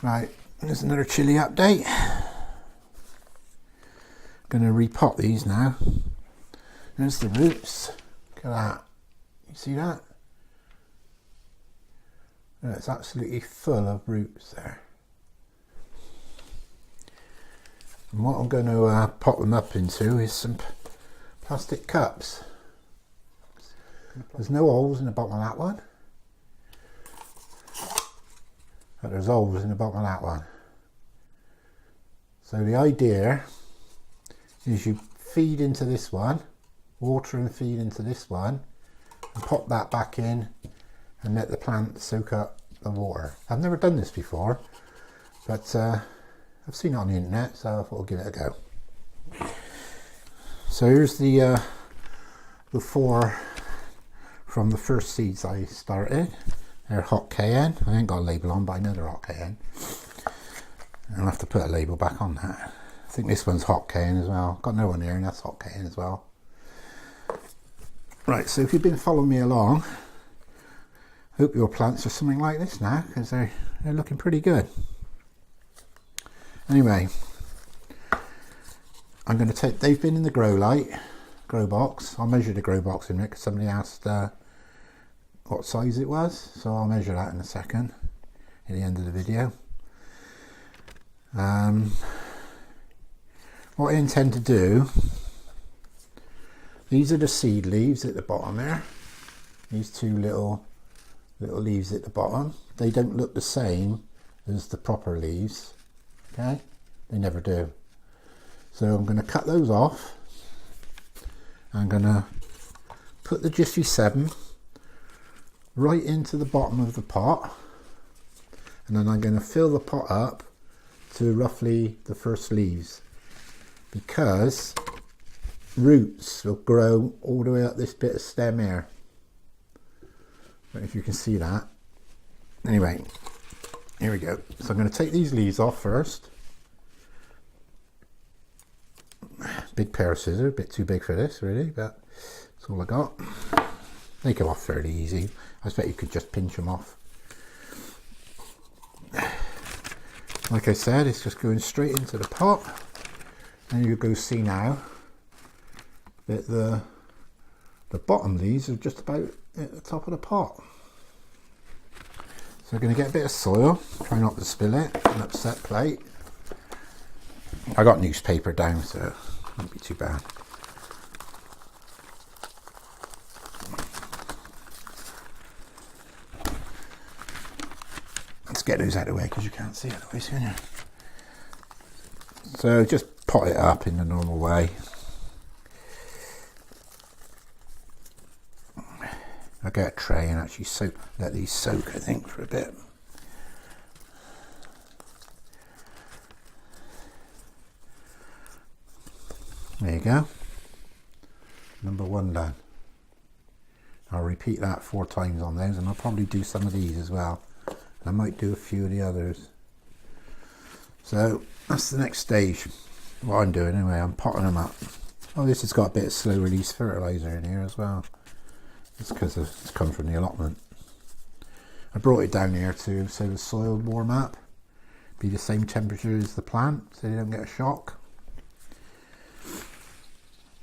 Right, there's another chili update. Going to repot these now. There's the roots. Look at that. You see that? Yeah, it's absolutely full of roots there. And what I'm going to pot them up into is some plastic cups. There's no holes in the bottom of that one. But there's holes in the bottom of that one. So the idea is you feed into this one, water and feed into this one, and pop that back in and let the plant soak up the water. I've never done this before, but I've seen it on the internet, so I thought I'll give it a go. So here's the 4 from the first seeds I started. They're hot cayenne. I ain't got a label on, but I know they're hot cayenne. I'll have to put a label back on that. I think this one's hot cayenne as well. Got another one here, and that's hot cayenne as well. Right, so if you've been following me along, hope your plants are something like this now, because they're looking pretty good. Anyway, I'm going to take, they've been in the grow box. I'll measure the grow box in it because somebody asked what size it was, so I'll measure that in a second at the end of the video. What I intend to do, these are the seed leaves at the bottom there. These 2 little leaves at the bottom. They don't look the same as the proper leaves. Okay, they never do. So I'm going to cut those off. I'm going to put the Jiffy 7 right into the bottom of the pot, and then I'm going to fill the pot up to roughly the first leaves, because roots will grow all the way up this bit of stem here. I don't know if you can see that. Anyway, here we go. So I'm going to take these leaves off first. Big pair of scissors, a bit too big for this really, but that's all I got. They come off fairly easy. I bet you could just pinch them off. Like I said, it's just going straight into the pot, and you go see now that the bottom leaves are just about at the top of the pot. So we're going to get a bit of soil, try not to spill it, an upset plate. I got newspaper down, so it won't be too bad. Let's get those out of the way because you can't see otherwise, can you? So just pot it up in the normal way. I'll get a tray and actually let these soak, I think, for a bit. There you go. Number 1 done. I'll repeat that 4 times on those, and I'll probably do some of these as well. I might do a few of the others. So that's the next stage. What I'm doing anyway, I'm potting them up. Oh, this has got a bit of slow release fertilizer in here as well. It's because it's come from the allotment. I brought it down here so the soil would warm up, be the same temperature as the plant, so they don't get a shock.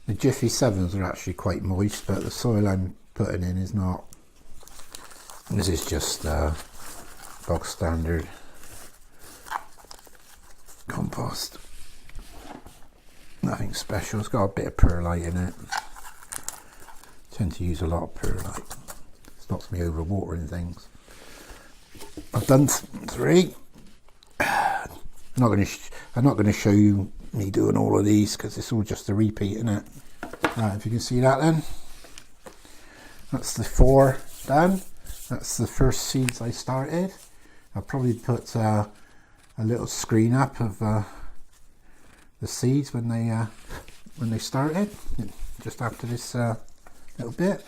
The Jiffy 7s are actually quite moist, but the soil I'm putting in is not. This is just bog standard compost. Nothing special. It's got a bit of perlite in it. I tend to use a lot of perlite. Stops me over watering things. I've done 3. I'm not going to show you me doing all of these because it's all just a repeat, isn't it? Right, if you can see that then. That's the 4 done. That's the first seeds I started. I'll probably put a little screen up of the seeds when they started, just after this little bit.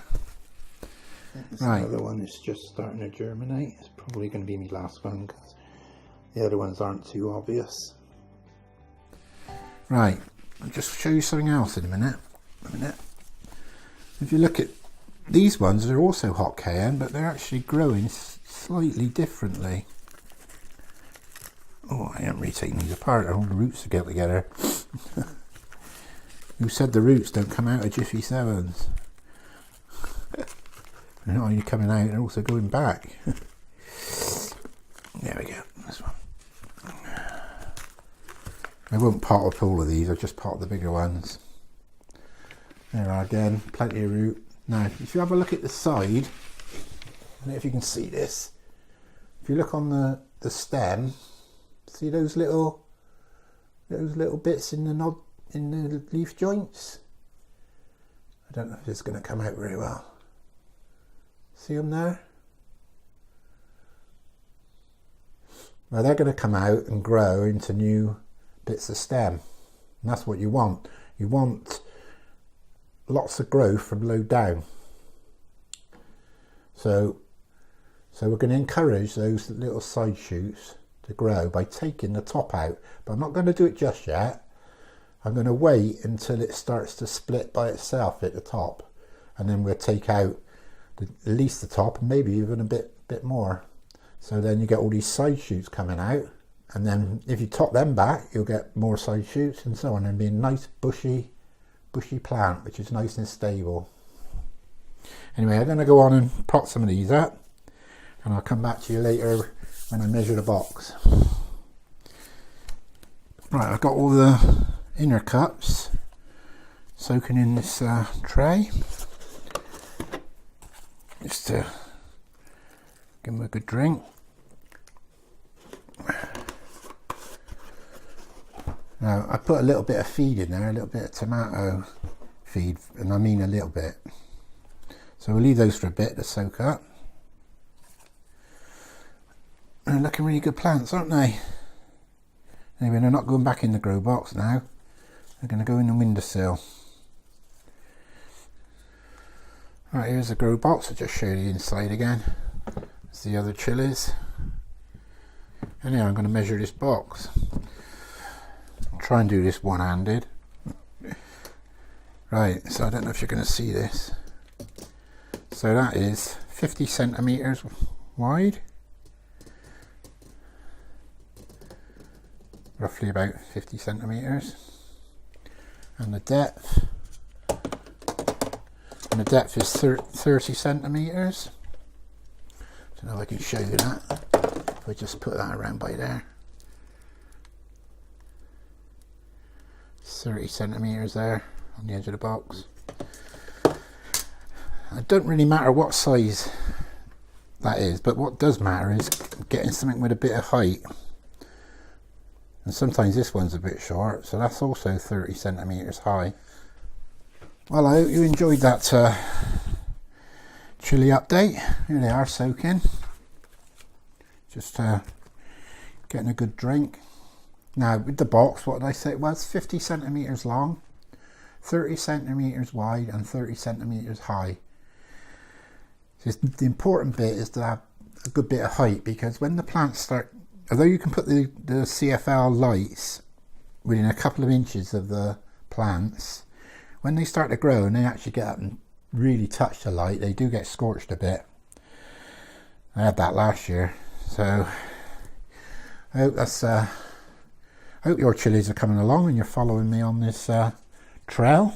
Right. Another one is just starting to germinate. It's probably going to be my last one because the other ones aren't too obvious. Right, I'll just show you something else in a minute. If you look at these ones, they're also hot cayenne, but they're actually growing slightly differently. Oh, I haven't really taken these apart. All the roots to get together. Who said the roots don't come out of Jiffy Sevens? They're not only coming out, they're also going back. There we go. This one. I won't pot up all of these. I'll just pot the bigger ones. There are again, plenty of root. Now, if you have a look at the side, I don't know if you can see this. If you look on the stem, see those little bits in the leaf joints? I don't know if it's going to come out very well. See them there? Well, they're going to come out and grow into new bits of stem. And that's what you want. You want lots of growth from low down. So we're going to encourage those little side shoots to grow by taking the top out. But I'm not going to do it just yet. I'm going to wait until it starts to split by itself at the top. And then we'll take out at least the top, and maybe even a bit more. So then you get all these side shoots coming out. And then if you top them back, you'll get more side shoots and so on. And be a nice bushy plant, which is nice and stable. Anyway, I'm going to go on and pot some of these up. And I'll come back to you later when I measure the box. Right, I've got all the inner cups soaking in this tray. Just to give them a good drink. Now, I put a little bit of feed in there, a little bit of tomato feed, and I mean a little bit. So we'll leave those for a bit to soak up. They're looking really good plants, aren't they? Anyway, they're not going back in the grow box now. They're going to go in the windowsill. Right, here's the grow box. I'll just show you the inside again. There's the other chilies. And now I'm going to measure this box. I'll try and do this one-handed. Right, so I don't know if you're going to see this. So that is 50 centimetres wide. Roughly about 50 centimetres. And the depth is 30 centimetres. Don't know if I can show you that. If I just put that around by there. 30 centimetres there on the edge of the box. It don't really matter what size that is, but what does matter is getting something with a bit of height. And sometimes this one's a bit short, so that's also 30 centimetres high. Well, I hope you enjoyed that chili update. Here they are soaking. Just getting a good drink. Now with the box, what did I say it was? 50 centimetres long, 30 centimetres wide and 30 centimetres high. So the important bit is to have a good bit of height, because when the plants start, although you can put the CFL lights within a couple of inches of the plants, when they start to grow and they actually get up and really touch the light, they do get scorched a bit. I had that last year, so I hope that's I hope your chilies are coming along and you're following me on this trail.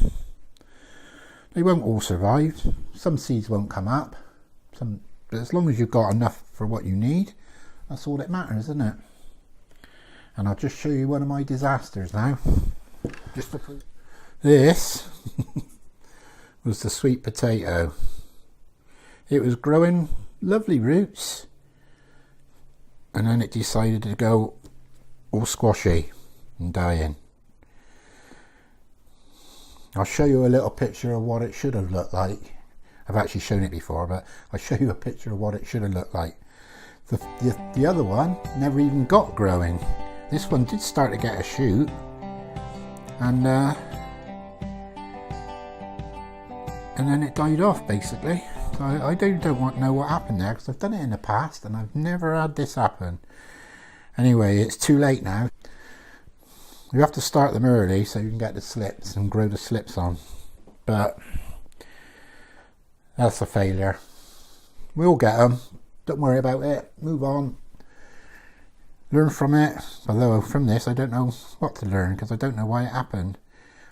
They won't all survive. Some seeds won't come up. But as long as you've got enough for what you need, that's all that matters, isn't it? And I'll just show you one of my disasters now. Just to prove. This was the sweet potato. It was growing lovely roots, and then it decided to go all squashy and dying. I'll show you a little picture of what it should have looked like. I've actually shown it before, but I'll show you a picture of what it should have looked like. The other one never even got growing. This one did start to get a shoot, and then it died off basically. So I don't want to know what happened there, because I've done it in the past and I've never had this happen. Anyway, it's too late now. You have to start them early so you can get the slips and grow the slips on. But that's a failure. We'll get them. Don't worry about it. Move on. Learn from it, although from this I don't know what to learn because I don't know why it happened.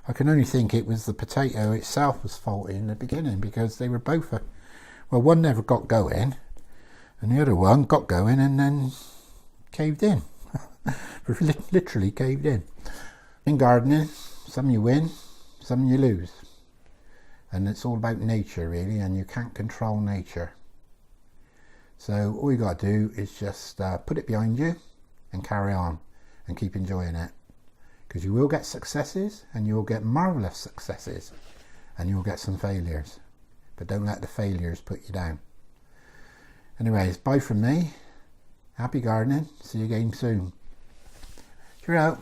I can only think it was the potato itself was faulty in the beginning, because they were both well, one never got going and the other one got going and then caved in. Literally caved in. In gardening, some you win, some you lose, and it's all about nature really, and you can't control nature. So all you got to do is just put it behind you and carry on and keep enjoying it, because you will get successes and you'll get marvellous successes and you'll get some failures, but don't let the failures put you down. Anyways, bye from me. Happy gardening. See you again soon. Cheerio.